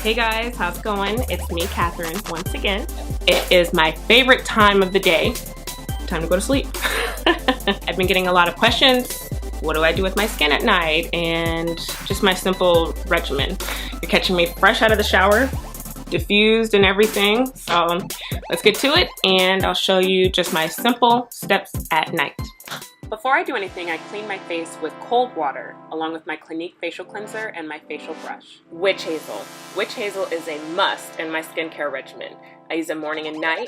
Hey guys, how's it going? It's me, Catherine, once again. It is my favorite time of the day. Time to go to sleep. I've been getting a lot of questions. What do I do with my skin at night? And just my simple regimen. You're catching me fresh out of the shower, diffused and everything. So let's get to it and I'll show you just my simple steps at night. Before I do anything, I clean my face with cold water, along with my Clinique facial cleanser and my facial brush. Witch Hazel. Witch Hazel is a must in my skincare regimen. I use it morning and night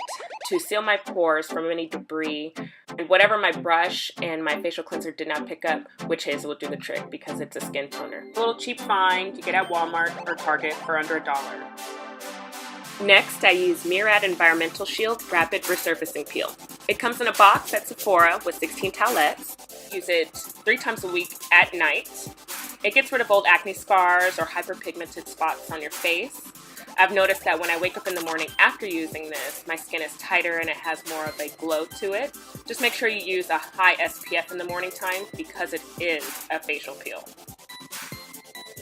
to seal my pores from any debris. And whatever my brush and my facial cleanser did not pick up, Witch Hazel will do the trick because it's a skin toner. A little cheap find you get at Walmart or Target for under $1. Next, I use Murad Environmental Shield Rapid Resurfacing Peel. It comes in a box at Sephora with 16 towelettes. Use it 3 times a week at night. It gets rid of old acne scars or hyperpigmented spots on your face. I've noticed that when I wake up in the morning after using this, my skin is tighter and it has more of a glow to it. Just make sure you use a high SPF in the morning time because it is a facial peel.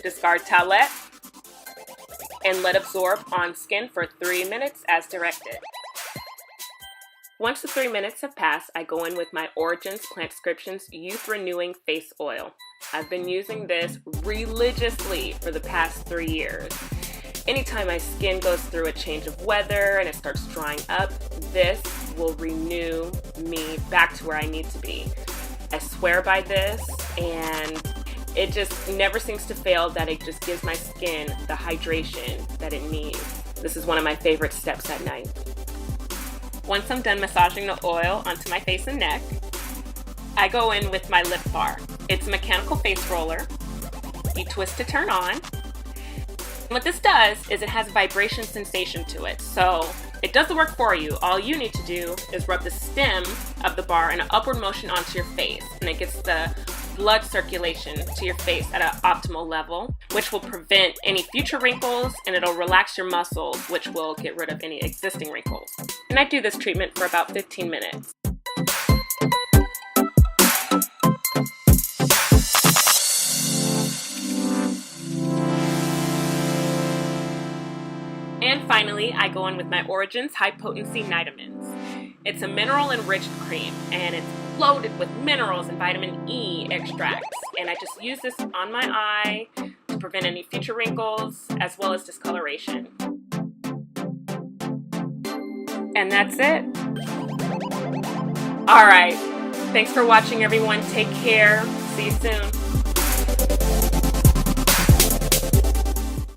Discard towelette and let absorb on skin for 3 minutes as directed. Once the 3 minutes have passed, I go in with my Origins Plantscriptions Youth Renewing Face Oil. I've been using this religiously for the past 3 years. Anytime my skin goes through a change of weather and it starts drying up, this will renew me back to where I need to be. I swear by this, and it just never seems to fail that it just gives my skin the hydration that it needs. This is one of my favorite steps at night. Once I'm done massaging the oil onto my face and neck, I go in with my lip bar. It's a mechanical face roller. You twist to turn on. What this does is it has a vibration sensation to it. So it does the work for you. All you need to do is rub the stem of the bar in an upward motion onto your face, and it gets the blood circulation to your face at an optimal level, which will prevent any future wrinkles, and it'll relax your muscles, which will get rid of any existing wrinkles. And I do this treatment for about 15 minutes. And finally, I go in with my Origins High Potency Vitamins. It's a mineral-enriched cream, and it's loaded with minerals and vitamin E extracts. And I just use this on my eye to prevent any future wrinkles, as well as discoloration. And that's it. All right. Thanks for watching, everyone. Take care. See you soon.